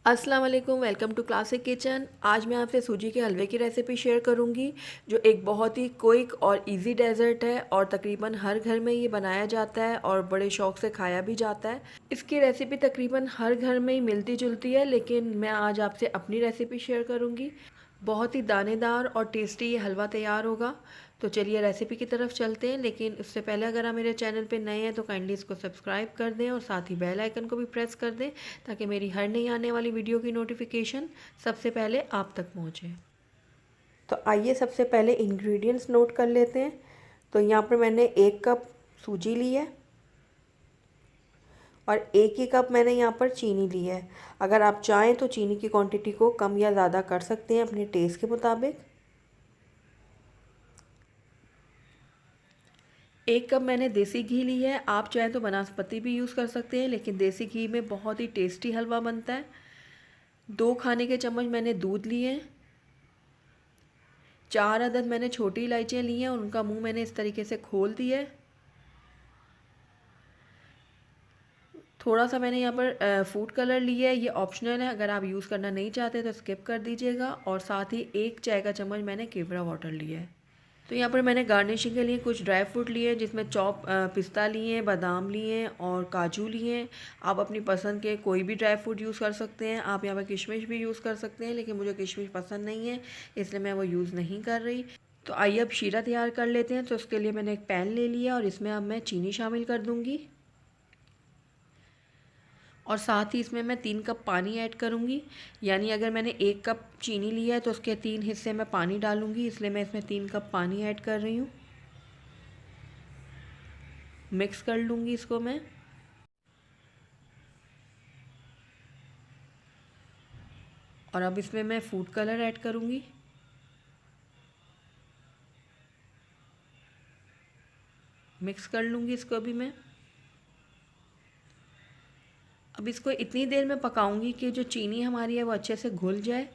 अस्सलाम वालेकुम, welcome to classic kitchen. आज मैं आपसे सूजी के हलवे की रेसिपी शेयर करूंगी जो एक बहुत ही क्विक और इजी डेज़र्ट है और तकरीबन हर घर में ये बनाया जाता है और बड़े शौक़ से खाया भी जाता है। इसकी रेसिपी तकरीबन हर घर में ही मिलती जुलती है, लेकिन मैं आज आपसे अपनी रेसिपी शेयर करूंगी। बहुत ही दानेदार और टेस्टी ये हलवा तैयार होगा। तो चलिए रेसिपी की तरफ चलते हैं, लेकिन उससे पहले अगर आप मेरे चैनल पे नए हैं तो काइंडली इसको सब्सक्राइब कर दें और साथ ही बेल आइकन को भी प्रेस कर दें ताकि मेरी हर नई आने वाली वीडियो की नोटिफिकेशन सबसे पहले आप तक पहुंचे। तो आइए सबसे पहले इंग्रेडिएंट्स नोट कर लेते हैं। तो यहाँ पर मैंने 1 कप सूजी ली है और 1 ही कप मैंने यहाँ पर चीनी ली है। अगर आप चाहें तो चीनी की क्वांटिटी को कम या ज़्यादा कर सकते हैं अपने टेस्ट के मुताबिक। 1 कप मैंने देसी घी ली है। आप चाहें तो बनास्पति भी यूज़ कर सकते हैं, लेकिन देसी घी में बहुत ही टेस्टी हलवा बनता है। 2 खाने के चम्मच मैंने दूध लिए हैं। 4 अदद मैंने छोटी इलायचियाँ ली हैं और उनका मुंह मैंने इस तरीके से खोल दिया है। थोड़ा सा मैंने यहाँ पर फूड कलर लिया है, ये ऑप्शनल है, अगर आप यूज़ करना नहीं चाहते तो स्किप कर दीजिएगा। और साथ ही 1 चाय का चम्मच मैंने केवड़ा वाटर लिया है। तो यहाँ पर मैंने गार्निशिंग के लिए कुछ ड्राई फ्रूट लिए हैं, जिसमें पिस्ता लिए हैं, बादाम लिए हैं और काजू लिए हैं। आप अपनी पसंद के कोई भी ड्राई फ्रूट यूज़ कर सकते हैं। आप यहाँ पर किशमिश भी यूज़ कर सकते हैं, लेकिन मुझे किशमिश पसंद नहीं है इसलिए मैं वो यूज़ नहीं कर रही। तो आइए अब शीरा तैयार कर लेते हैं। तो उसके लिए मैंने एक पैन ले लिया और इसमें अब मैं चीनी शामिल कर दूँगी और साथ ही इसमें मैं 3 कप पानी ऐड करूँगी। यानी अगर मैंने 1 कप चीनी लिया है तो उसके 3 हिस्से मैं पानी डालूँगी, इसलिए मैं इसमें 3 कप पानी ऐड कर रही हूँ। मिक्स कर लूँगी इसको मैं। और अब इसमें मैं फूड कलर ऐड करूँगी। मिक्स कर लूँगी इसको भी मैं। अब इसको इतनी देर में पकाऊंगी कि जो चीनी हमारी है वो अच्छे से घुल जाए।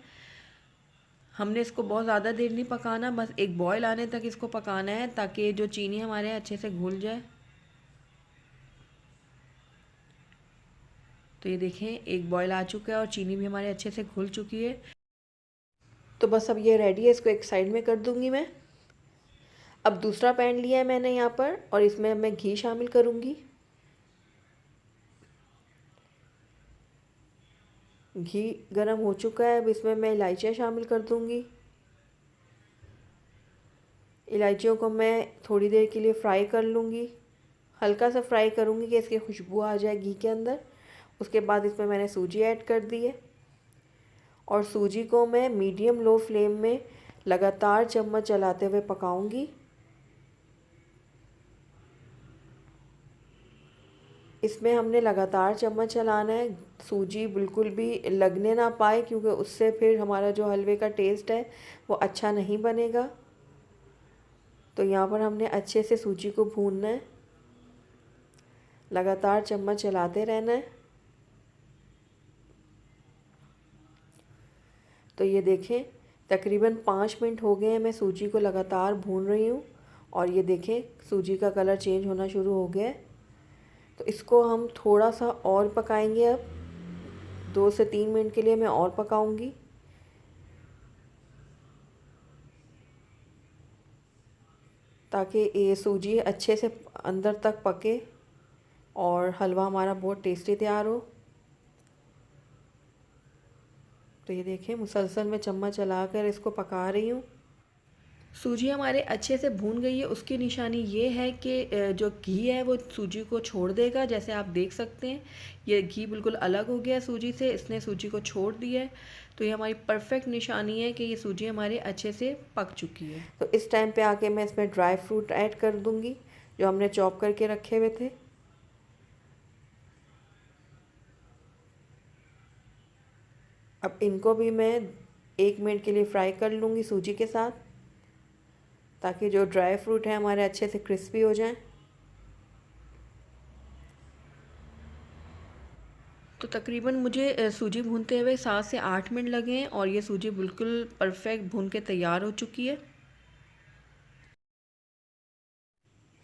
हमने इसको बहुत ज़्यादा देर नहीं पकाना, बस एक बॉयल आने तक इसको पकाना है ताकि जो चीनी हमारे अच्छे से घुल जाए। तो ये देखें, एक बॉयल आ चुका है और चीनी भी हमारे अच्छे से घुल चुकी है। तो बस अब ये रेडी है, इसको एक साइड में कर दूंगी मैं। अब दूसरा पैन लिया है मैंने यहाँ पर और इसमें मैं घी शामिल करूँगी। घी गरम हो चुका है, अब इसमें मैं इलायचियाँ शामिल कर दूँगी। इलायचियों को मैं थोड़ी देर के लिए फ्राई कर लूँगी। हल्का सा फ्राई करूँगी कि इसकी खुशबू आ जाए घी के अंदर। उसके बाद इसमें मैंने सूजी ऐड कर दी है और सूजी को मैं मीडियम लो फ्लेम में लगातार चम्मच चलाते हुए पकाऊंगी। इसमें हमने लगातार चम्मच चलाना है, सूजी बिल्कुल भी लगने ना पाए, क्योंकि उससे फिर हमारा जो हलवे का टेस्ट है वो अच्छा नहीं बनेगा। तो यहाँ पर हमने अच्छे से सूजी को भूनना है, लगातार चम्मच चलाते रहना है। तो ये देखें, तकरीबन 5 मिनट हो गए हैं मैं सूजी को लगातार भून रही हूँ और ये देखें सूजी का कलर चेंज होना शुरू हो गया है। तो इसको हम थोड़ा सा और पकाएंगे। अब 2 से 3 मिनट के लिए मैं और पकाऊंगी ताकि ये सूजी अच्छे से अंदर तक पके और हलवा हमारा बहुत टेस्टी तैयार हो। तो ये देखें, मुसलसल मैं चम्मच चलाकर इसको पका रही हूँ। सूजी हमारे अच्छे से भून गई है, उसकी निशानी ये है कि जो घी है वो सूजी को छोड़ देगा। जैसे आप देख सकते हैं ये घी बिल्कुल अलग हो गया सूजी से, इसने सूजी को छोड़ दिया है। तो ये हमारी परफेक्ट निशानी है कि ये सूजी हमारी अच्छे से पक चुकी है। तो इस टाइम पे आके मैं इसमें ड्राई फ्रूट ऐड कर दूँगी जो हमने चॉप करके रखे हुए थे। अब इनको भी मैं 1 मिनट के लिए फ्राई कर लूँगी सूजी के साथ, ताकि जो ड्राई फ्रूट है हमारे अच्छे से क्रिस्पी हो जाएं। तो तकरीबन मुझे सूजी भूनते हुए 7 से 8 मिनट लगे हैं और ये सूजी बिल्कुल परफेक्ट भून के तैयार हो चुकी है।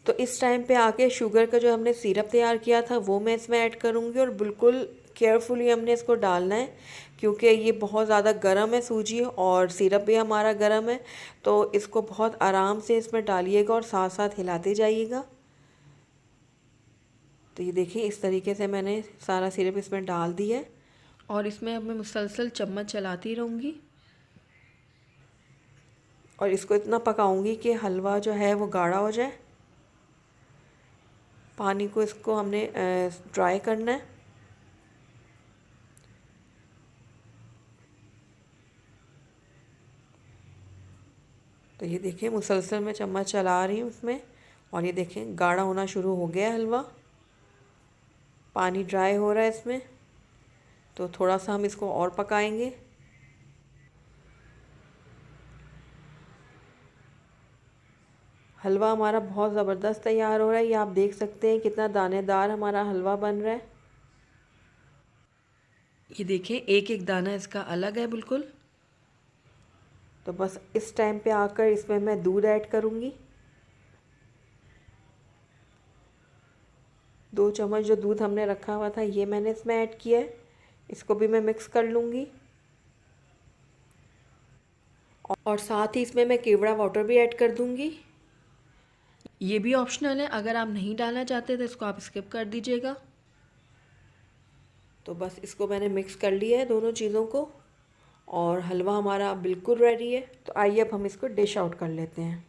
तो इस टाइम पे आके शुगर का जो हमने सिरप तैयार किया था वो मैं इसमें ऐड करूँगी और बिल्कुल केयरफुली हमने इसको डालना है, क्योंकि ये बहुत ज़्यादा गर्म है सूजी और सिरप भी हमारा गर्म है। तो इसको बहुत आराम से इसमें डालिएगा और साथ साथ हिलाते जाइएगा। तो ये देखिए इस तरीके से मैंने सारा सिरप इसमें डाल दिया है और इसमें अब मैं मुसलसल चम्मच चलाती रहूँगी और इसको इतना पकाऊंगी कि हलवा जो है वो गाढ़ा हो जाए। पानी को इसको हमने ड्राई करना है। तो ये देखिए मुसलसल मैं चम्मच चला रही हूँ उसमें और ये देखें गाढ़ा होना शुरू हो गया है हलवा, पानी ड्राई हो रहा है इसमें। तो थोड़ा सा हम इसको और पकाएंगे। हलवा हमारा बहुत ज़बरदस्त तैयार हो रहा है। ये आप देख सकते हैं कितना दानेदार हमारा हलवा बन रहा है। ये देखें एक एक दाना इसका अलग है बिल्कुल। तो बस इस टाइम पे आकर इसमें मैं दूध ऐड करूँगी। 2 चम्मच जो दूध हमने रखा हुआ था ये मैंने इसमें ऐड किया है। इसको भी मैं मिक्स कर लूँगी और साथ ही इसमें मैं केवड़ा वाटर भी ऐड कर दूँगी। ये भी ऑप्शनल है, अगर आप नहीं डालना चाहते तो इसको आप स्किप कर दीजिएगा। तो बस इसको मैंने मिक्स कर लिया है दोनों चीज़ों को और हलवा हमारा बिल्कुल रेडी है। तो आइए अब हम इसको डिश आउट कर लेते हैं।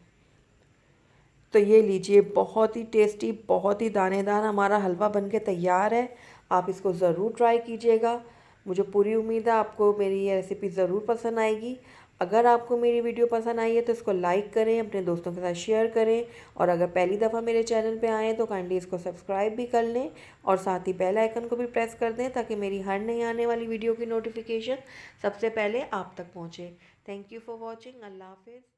तो ये लीजिए बहुत ही टेस्टी, बहुत ही दानेदार हमारा हलवा बनके तैयार है। आप इसको ज़रूर ट्राई कीजिएगा। मुझे पूरी उम्मीद है आपको मेरी ये रेसिपी ज़रूर पसंद आएगी। अगर आपको मेरी वीडियो पसंद आई है तो इसको लाइक करें, अपने दोस्तों के साथ शेयर करें और अगर पहली दफ़ा मेरे चैनल पे आएँ तो काइंडली इसको सब्सक्राइब भी कर लें और साथ ही बेल आइकन को भी प्रेस कर दें ताकि मेरी हर नई आने वाली वीडियो की नोटिफिकेशन सबसे पहले आप तक पहुँचे। Thank you for watching. अल्लाह हाफिज़।